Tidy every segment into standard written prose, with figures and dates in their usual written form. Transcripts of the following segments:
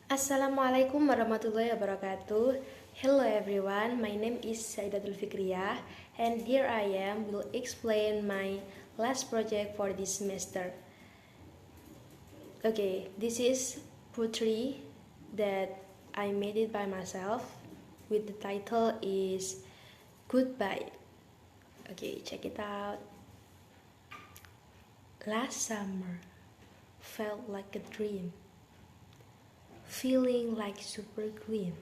Assalamualaikum warahmatullahi wabarakatuh. Hello everyone, my name is Saidatul Fikriyah and here I am will explain my last project for this semester. Okay, this is poetry that I made it by myself with the title is Goodbye. Okay, check it out. Last summer felt like a dream, feeling like super clean.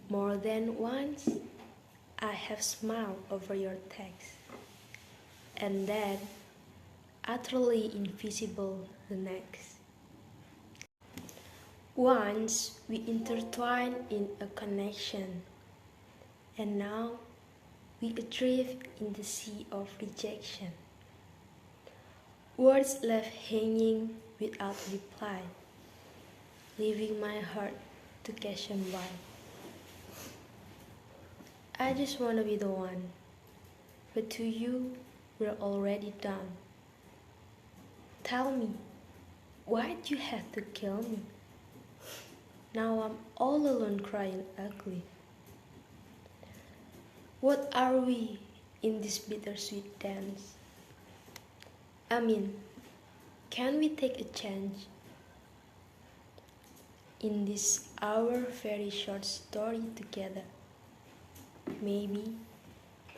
More than once, I have smiled over your text, and then utterly invisible the next. Once we intertwined in a connection, and now we adrift in the sea of rejection. Words left hanging without reply, leaving my heart to question why. I just wanna be the one, but to you, we're already done. Tell me, why'd you have to kill me? Now I'm all alone crying ugly. What are we in this bittersweet dance? I mean, can we take a chance? In this our very short story together, maybe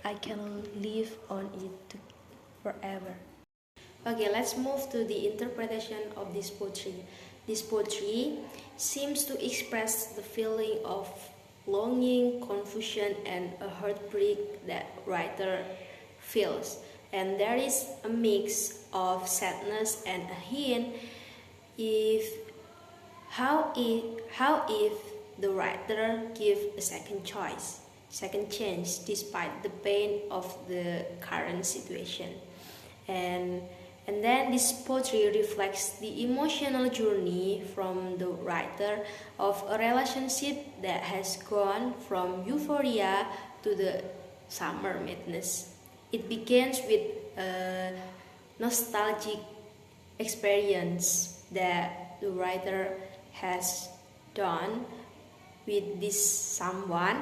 I can live on it forever. Okay, let's move to the interpretation of this poetry. This poetry seems to express the feeling of longing, confusion, and a heartbreak that writer feels. And there is a mix of sadness and a hint if how if the writer give a second chance despite the pain of the current situation. And then this poetry reflects the emotional journey from the writer of a relationship that has gone from euphoria to the summer madness. It begins with a nostalgic experience that the writer has done with this someone,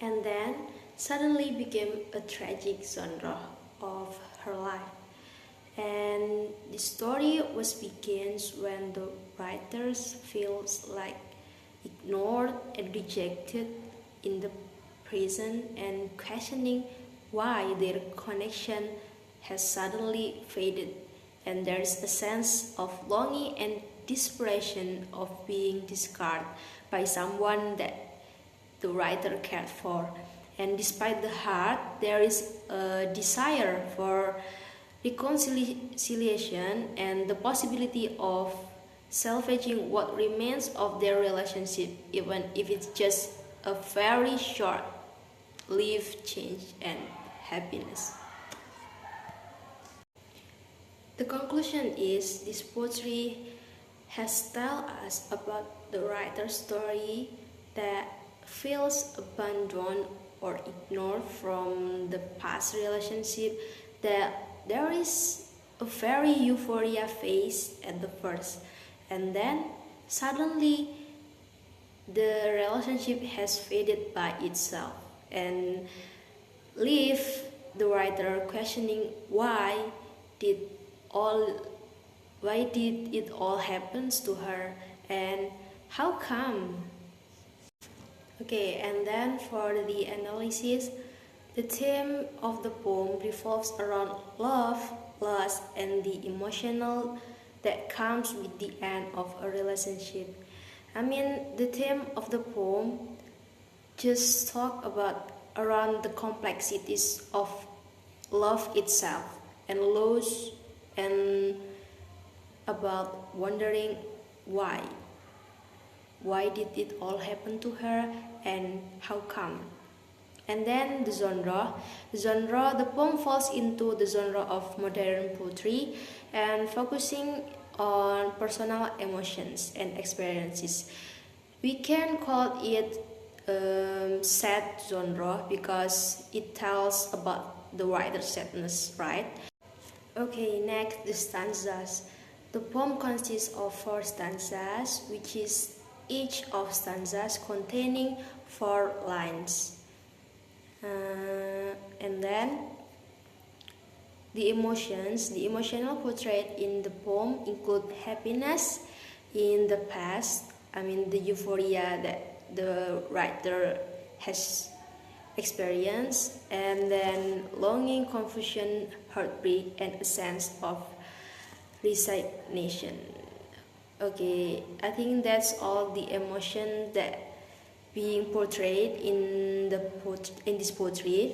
and then suddenly became a tragic genre of her life. And the story was begins when the writers feels like ignored and rejected in the present and questioning why their connection has suddenly faded, and there is a sense of longing and desperation of being discarded by someone that the writer cared for. And despite the heart, there is a desire for reconciliation and the possibility of salvaging what remains of their relationship, even if it's just a very short lived change and happiness. The conclusion is this poetry has told us about the writer's story that feels abandoned or ignored from the past relationship, that there is a very euphoria phase at the first, and then suddenly the relationship has faded by itself and leave the writer questioning did all why did it all happens to her and how come. Okay, and then for the analysis, the theme of the poem revolves around love, loss, and the emotional that comes with the end of a relationship. I mean, the theme of the poem just talk about around the complexities of love itself and loss, and about wondering why. Why did it all happen to her and how come? And then the genre, the poem falls into the genre of modern poetry and focusing on personal emotions and experiences. We can call it sad genre because it tells about the writer's sadness, right? Okay, next the stanzas. The poem consists of 4 stanzas, which is each of stanzas containing 4 lines. And then the emotional portrayed in the poem include happiness in the past, the euphoria that the writer has experienced, and then longing, confusion, heartbreak, and a sense of resignation. Okay, I think that's all the emotion that being portrayed in this poetry.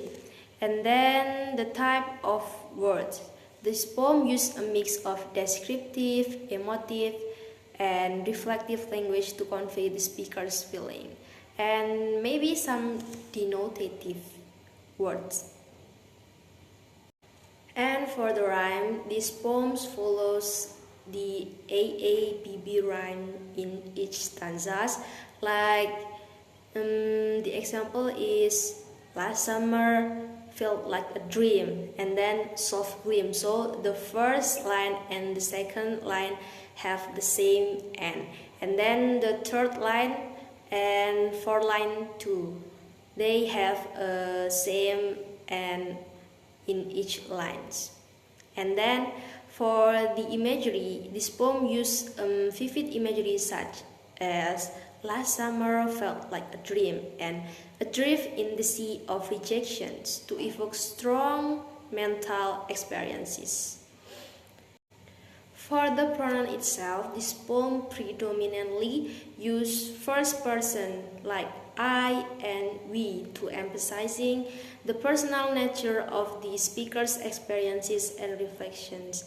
And then the type of words. This poem used a mix of descriptive, emotive, and reflective language to convey the speaker's feeling, and maybe some denotative words. And for the rhyme, this poem follows the AABB rhyme in each stanzas. Like the example is last summer felt like a dream, and then soft gleam. So the first line and the second line have the same end, and then the third line and fourth line too, they have a same end in each lines. And then for the imagery, this poem used vivid imagery such as last summer felt like a dream and adrift in the sea of rejections to evoke strong mental experiences. For the pronoun itself, this poem predominantly used first person like I and we to emphasizing the personal nature of the speaker's experiences and reflections.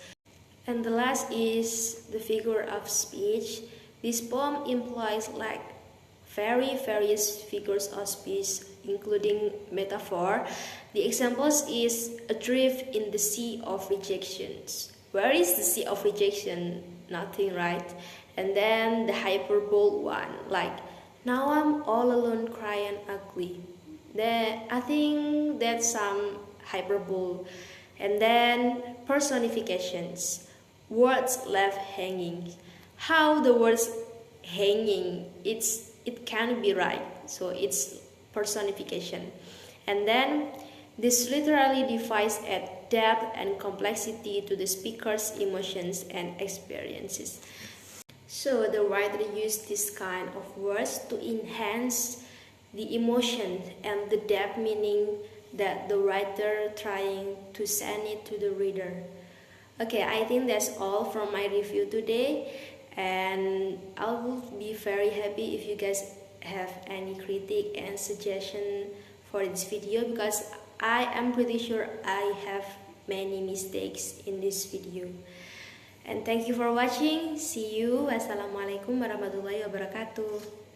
And the last is the figure of speech. This poem implies like various figures of speech, including metaphor. The examples is adrift in the sea of rejections. Where is the sea of rejection? Nothing, right? And then the hyperbole one, like now I'm all alone crying ugly. I think that's some hyperbole. And then personifications, words left hanging. How the words hanging, it can be right, so it's personification. And then this literally defines add depth and complexity to the speaker's emotions and experiences. So the writer used this kind of words to enhance the emotion and the depth meaning that the writer trying to send it to the reader. Okay, I think that's all from my review today, and I will be very happy if you guys have any critique and suggestion for this video, because I am pretty sure I have many mistakes in this video. And thank you for watching. See you. Wassalamualaikum warahmatullahi wabarakatuh.